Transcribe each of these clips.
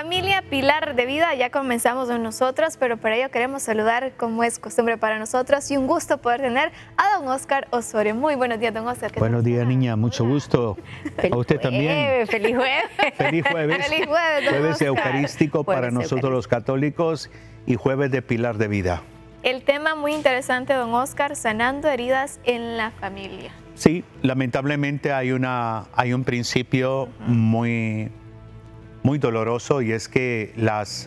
Familia Pilar de Vida, ya comenzamos con nosotros, pero para ello queremos saludar como es costumbre para nosotros y un gusto poder tener a don Óscar Osorio. Muy buenos días, don Óscar. Buenos días, niña, mucho gusto. A usted también. Feliz jueves. Feliz jueves. Feliz jueves, don Jueves Óscar. eucarístico para nosotros los católicos y jueves de Pilar de Vida. El tema muy interesante, don Óscar, sanando heridas en la familia. Sí, lamentablemente hay un principio muy doloroso, y es que las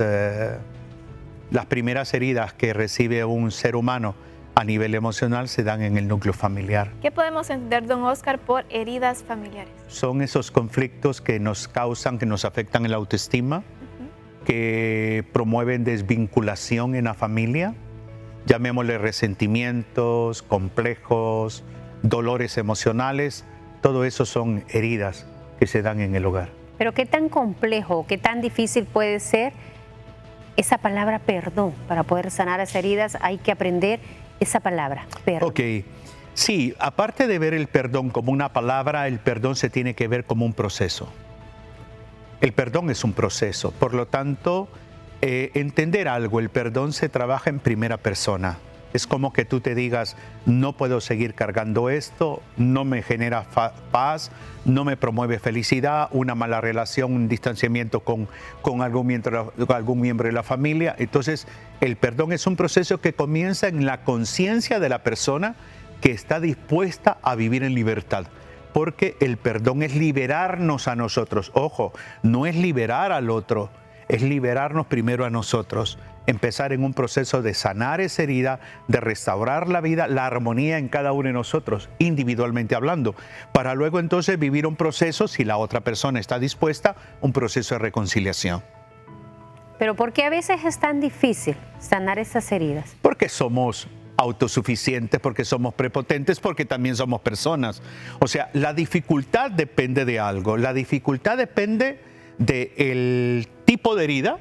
primeras heridas que recibe un ser humano a nivel emocional se dan en el núcleo familiar. ¿Qué podemos entender, don Óscar, por heridas familiares? Son esos conflictos que nos causan, que nos afectan en la autoestima, que promueven desvinculación en la familia, llamémosle resentimientos, complejos, dolores emocionales. Todo eso son heridas que se dan en el hogar. Pero qué tan complejo, qué tan difícil puede ser esa palabra perdón. Para poder sanar esas heridas hay que aprender esa palabra, perdón. Ok, sí, aparte de ver el perdón como una palabra, el perdón se tiene que ver como un proceso. El perdón es un proceso, por lo tanto, entender algo, el perdón se trabaja en primera persona. Es como que tú te digas, no puedo seguir cargando esto, no me genera paz, no me promueve felicidad, una mala relación, un distanciamiento con algún miembro de la familia. Entonces, el perdón es un proceso que comienza en la conciencia de la persona que está dispuesta a vivir en libertad. Porque el perdón es liberarnos a nosotros. Ojo, no es liberar al otro, es liberarnos primero a nosotros. Empezar en un proceso de sanar esa herida, de restaurar la vida, la armonía en cada uno de nosotros, individualmente hablando, para luego entonces vivir un proceso, si la otra persona está dispuesta, un proceso de reconciliación. Pero ¿por qué a veces es tan difícil sanar esas heridas? Porque somos autosuficientes, porque somos prepotentes, porque también somos personas. O sea, la dificultad depende de algo. La dificultad depende del tipo de herida,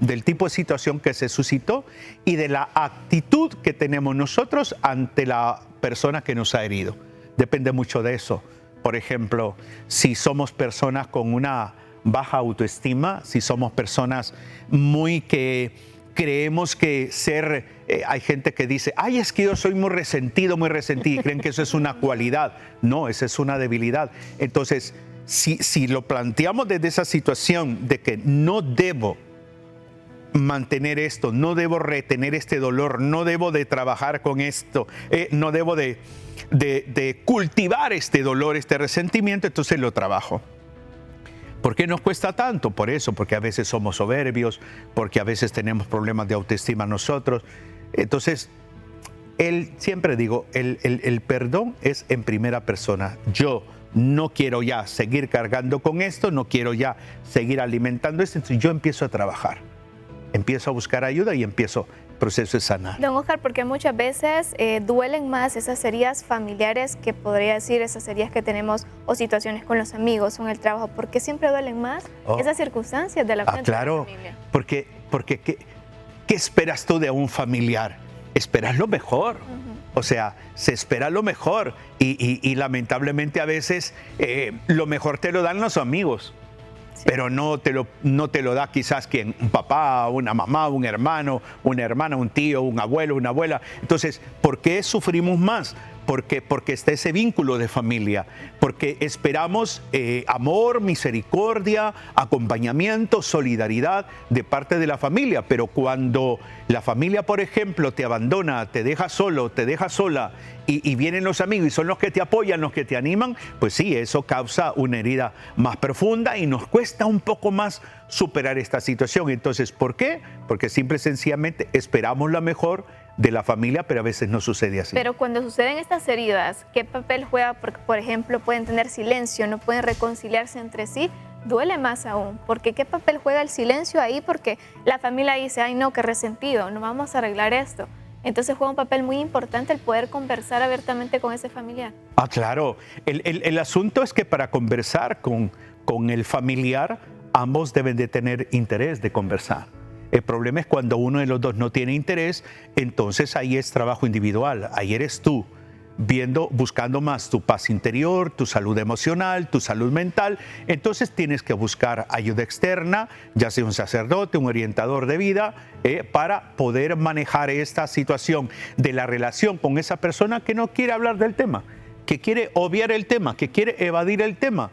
del tipo de situación que se suscitó y de la actitud que tenemos nosotros ante la persona que nos ha herido. Depende mucho de eso. Por ejemplo, si somos personas con una baja autoestima, si somos personas que creemos que hay gente que dice, ay, es que yo soy muy resentido, y creen que eso es una cualidad. No, esa es una debilidad. Entonces, si lo planteamos desde esa situación de que no debo mantener esto, no debo retener este dolor, no debo de trabajar con esto, no debo de cultivar este dolor, este resentimiento, entonces lo trabajo. ¿Por qué nos cuesta tanto? Por eso, porque a veces somos soberbios, porque a veces tenemos problemas de autoestima nosotros. Entonces, siempre digo, el perdón es en primera persona. Yo no quiero ya seguir cargando con esto, no quiero ya seguir alimentando esto, entonces yo empiezo a trabajar. Empiezo a buscar ayuda y empiezo el proceso de sanar. Don Óscar, porque muchas veces duelen más esas heridas familiares que podría decir esas heridas que tenemos o situaciones con los amigos o en el trabajo. ¿Por qué siempre duelen más esas circunstancias de la claro, familia? Porque ¿qué esperas tú de un familiar? Esperas lo mejor. O sea, se espera lo mejor y lamentablemente a veces lo mejor te lo dan los amigos. Sí. Pero no te lo da quizás quien, un papá, una mamá, un hermano, una hermana, un tío, un abuelo, una abuela. Entonces, ¿por qué sufrimos más? Porque está ese vínculo de familia, porque esperamos amor, misericordia, acompañamiento, solidaridad de parte de la familia, pero cuando la familia, por ejemplo, te abandona, te deja solo, te deja sola y vienen los amigos y son los que te apoyan, los que te animan, pues sí, eso causa una herida más profunda y nos cuesta un poco más superar esta situación. Entonces, ¿por qué? Porque simple y sencillamente esperamos lo mejor de la familia, pero a veces no sucede así. Pero cuando suceden estas heridas, ¿qué papel juega? Porque, por ejemplo, pueden tener silencio, no pueden reconciliarse entre sí, duele más aún. Porque ¿qué papel juega el silencio ahí? Porque la familia dice, ay no, qué resentido, no vamos a arreglar esto. Entonces juega un papel muy importante el poder conversar abiertamente con ese familiar. Ah, claro. El asunto es que para conversar con el familiar, ambos deben de tener interés de conversar. El problema es cuando uno de los dos no tiene interés, entonces ahí es trabajo individual, ahí eres tú. buscando más tu paz interior, tu salud emocional, tu salud mental. Entonces tienes que buscar ayuda externa, ya sea un sacerdote, un orientador de vida, para poder manejar esta situación de la relación con esa persona que no quiere hablar del tema, que quiere obviar el tema, que quiere evadir el tema.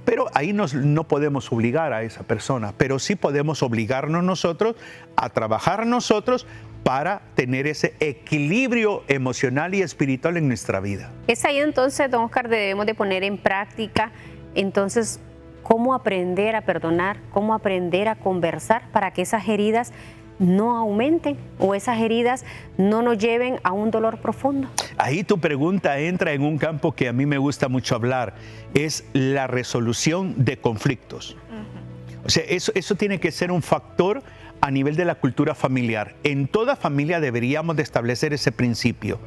Pero ahí no podemos obligar a esa persona, pero sí podemos obligarnos nosotros a trabajar nosotros para tener ese equilibrio emocional y espiritual en nuestra vida. Es ahí entonces, don Oscar, debemos de poner en práctica, entonces, cómo aprender a perdonar, cómo aprender a conversar para que esas heridas no aumenten o esas heridas no nos lleven a un dolor profundo. Ahí tu pregunta entra en un campo que a mí me gusta mucho hablar, es la resolución de conflictos. O sea, eso tiene que ser un factor a nivel de la cultura familiar. En toda familia deberíamos de establecer ese principio.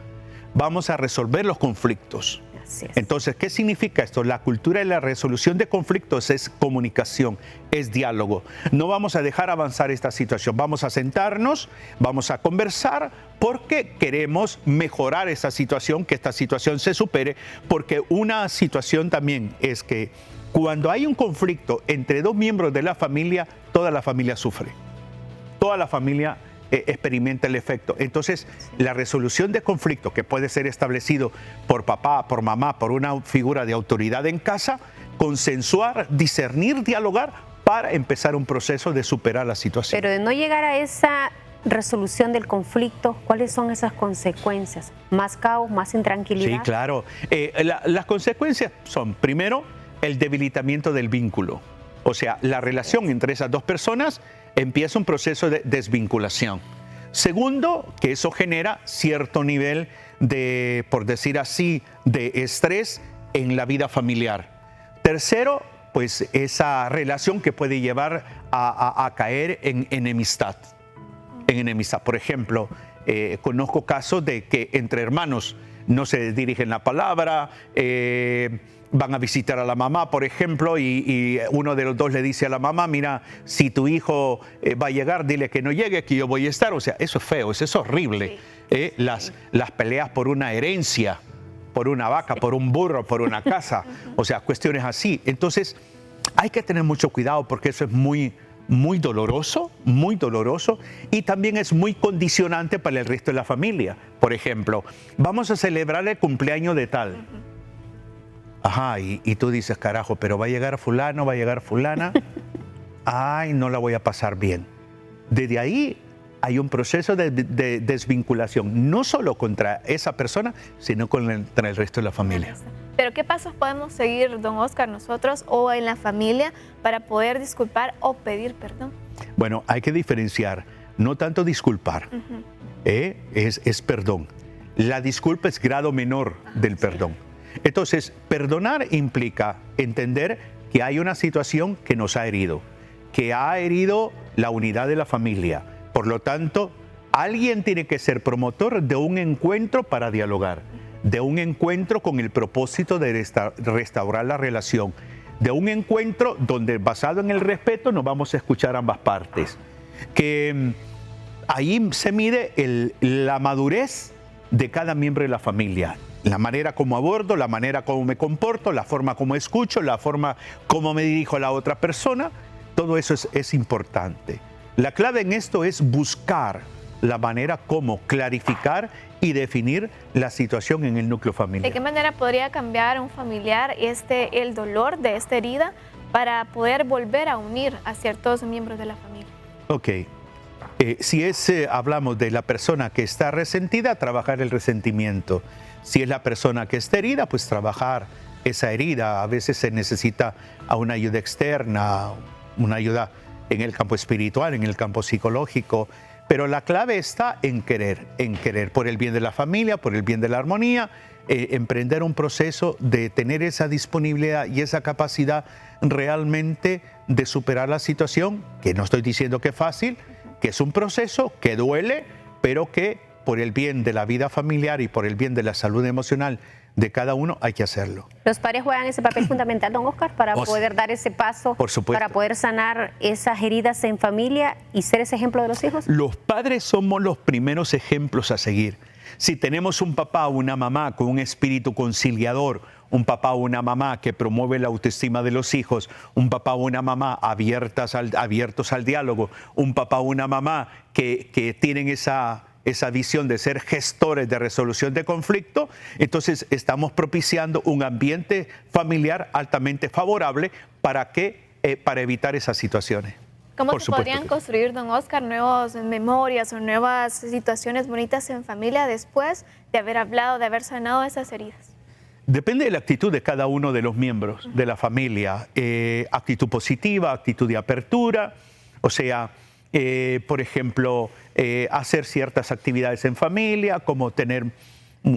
Vamos a resolver los conflictos. Así es. Entonces, ¿qué significa esto? La cultura de la resolución de conflictos es comunicación, es diálogo. No vamos a dejar avanzar esta situación. Vamos a sentarnos, vamos a conversar porque queremos mejorar esa situación, que esta situación se supere, porque una situación también es que cuando hay un conflicto entre dos miembros de la familia, toda la familia sufre. Toda la familia experimenta el efecto. Entonces, la resolución de conflicto que puede ser establecido por papá, por mamá, por una figura de autoridad en casa, consensuar, discernir, dialogar para empezar un proceso de superar la situación. Pero de no llegar a esa resolución del conflicto, ¿cuáles son esas consecuencias? ¿Más caos, más intranquilidad? Sí, claro. Las consecuencias son, primero, el debilitamiento del vínculo. O sea, la relación entre esas dos personas empieza un proceso de desvinculación. Segundo, que eso genera cierto nivel de, por decir así, de estrés en la vida familiar. Tercero, pues esa relación que puede llevar a caer en enemistad. En enemistad. Por ejemplo, conozco casos de que entre hermanos no se dirigen la palabra, van a visitar a la mamá, por ejemplo, y uno de los dos le dice a la mamá, mira, si tu hijo va a llegar, dile que no llegue, que yo voy a estar. O sea, eso es feo, eso es horrible. Sí. Las peleas por una herencia, por una vaca, por un burro, por una casa, o sea, cuestiones así. Entonces, hay que tener mucho cuidado porque eso es muy doloroso y también es muy condicionante para el resto de la familia. Por ejemplo, vamos a celebrar el cumpleaños de tal. Ajá, y tú dices, carajo, pero va a llegar fulano, va a llegar fulana. Ay, no la voy a pasar bien. Desde ahí hay un proceso de desvinculación, no solo contra esa persona, sino contra el resto de la familia. Pero ¿qué pasos podemos seguir, don Oscar, nosotros o en la familia para poder disculpar o pedir perdón? Bueno, hay que diferenciar, no tanto disculpar, es perdón. La disculpa es grado menor del perdón. Entonces, perdonar implica entender que hay una situación que nos ha herido, que ha herido la unidad de la familia. Por lo tanto, alguien tiene que ser promotor de un encuentro para dialogar, de un encuentro con el propósito de restaurar la relación, de un encuentro donde basado en el respeto nos vamos a escuchar ambas partes. Que ahí se mide la madurez de cada miembro de la familia. La manera como abordo, la manera como me comporto, la forma como escucho, la forma como me dirijo a la otra persona, todo eso es importante. La clave en esto es buscar la manera como clarificar y definir la situación en el núcleo familiar. ¿De qué manera podría cambiar un familiar el dolor de esta herida para poder volver a unir a ciertos miembros de la familia? Ok. Si hablamos de la persona que está resentida, trabajar el resentimiento. Si es la persona que está herida, pues trabajar esa herida. A veces se necesita a una ayuda externa, una ayuda en el campo espiritual, en el campo psicológico. Pero la clave está en querer por el bien de la familia, por el bien de la armonía, emprender un proceso de tener esa disponibilidad y esa capacidad realmente de superar la situación, que no estoy diciendo que es fácil, que es un proceso que duele, pero que por el bien de la vida familiar y por el bien de la salud emocional de cada uno hay que hacerlo. Los padres juegan ese papel fundamental, don Oscar, para poder dar ese paso, por supuesto, para poder sanar esas heridas en familia y ser ese ejemplo de los hijos. Los padres somos los primeros ejemplos a seguir. Si tenemos un papá o una mamá con un espíritu conciliador, un papá o una mamá que promueve la autoestima de los hijos, un papá o una mamá abiertos al diálogo, un papá o una mamá que tienen esa visión de ser gestores de resolución de conflicto, entonces estamos propiciando un ambiente familiar altamente favorable para evitar esas situaciones. ¿Cómo se podrían construir, don Oscar, nuevas memorias o nuevas situaciones bonitas en familia después de haber hablado, de haber sanado esas heridas? Depende de la actitud de cada uno de los miembros de la familia. Actitud positiva, actitud de apertura, o sea, por ejemplo, hacer ciertas actividades en familia, como tener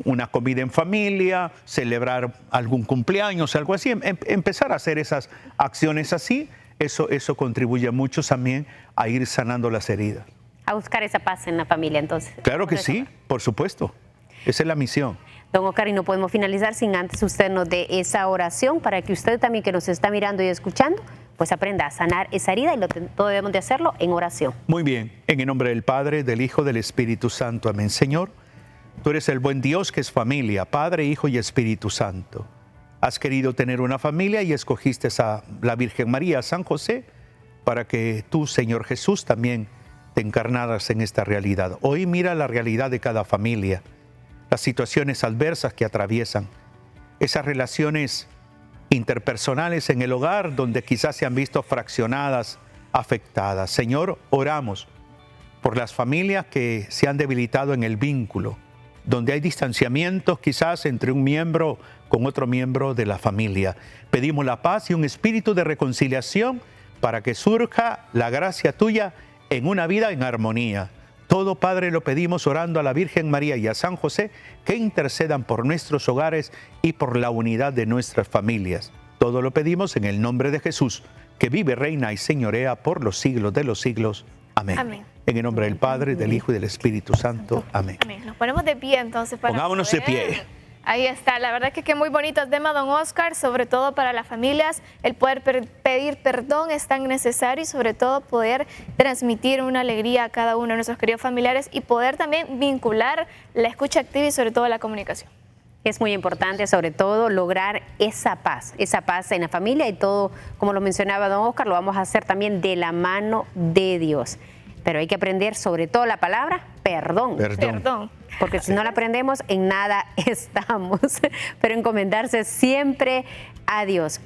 una comida en familia, celebrar algún cumpleaños, algo así. Empezar a hacer esas acciones así, eso contribuye mucho también a ir sanando las heridas. A buscar esa paz en la familia, entonces. Claro que sí, por supuesto. Esa es la misión. Don Oscar, y no podemos finalizar sin antes usted nos dé esa oración para que usted también, que nos está mirando y escuchando, pues aprenda a sanar esa herida, y todo debemos de hacerlo en oración. Muy bien, en el nombre del Padre, del Hijo, del Espíritu Santo. Amén. Señor, tú eres el buen Dios que es familia, Padre, Hijo y Espíritu Santo. Has querido tener una familia y escogiste a la Virgen María, a San José, para que tú, Señor Jesús, también te encarnaras en esta realidad. Hoy mira la realidad de cada familia, las situaciones adversas que atraviesan, esas relaciones interpersonales en el hogar donde quizás se han visto fraccionadas, afectadas. Señor, oramos por las familias que se han debilitado en el vínculo, donde hay distanciamientos quizás entre un miembro con otro miembro de la familia. Pedimos la paz y un espíritu de reconciliación para que surja la gracia tuya en una vida en armonía. Todo, Padre, lo pedimos orando a la Virgen María y a San José, que intercedan por nuestros hogares y por la unidad de nuestras familias. Todo lo pedimos en el nombre de Jesús, que vive, reina y señorea por los siglos de los siglos. Amén. Amén. En el nombre del Padre, del Hijo y del Espíritu Santo. Amén. Amén. Nos ponemos de pie entonces para Pongámonos de pie. Ahí está, la verdad que muy bonito el tema, don Oscar, sobre todo para las familias, el poder pedir perdón es tan necesario, y sobre todo poder transmitir una alegría a cada uno de nuestros queridos familiares y poder también vincular la escucha activa y sobre todo la comunicación. Es muy importante, sobre todo, lograr esa paz en la familia, y todo, como lo mencionaba don Oscar, lo vamos a hacer también de la mano de Dios. Pero hay que aprender sobre todo la palabra perdón. Perdón. Porque si no la aprendemos, en nada estamos. Pero encomendarse siempre a Dios.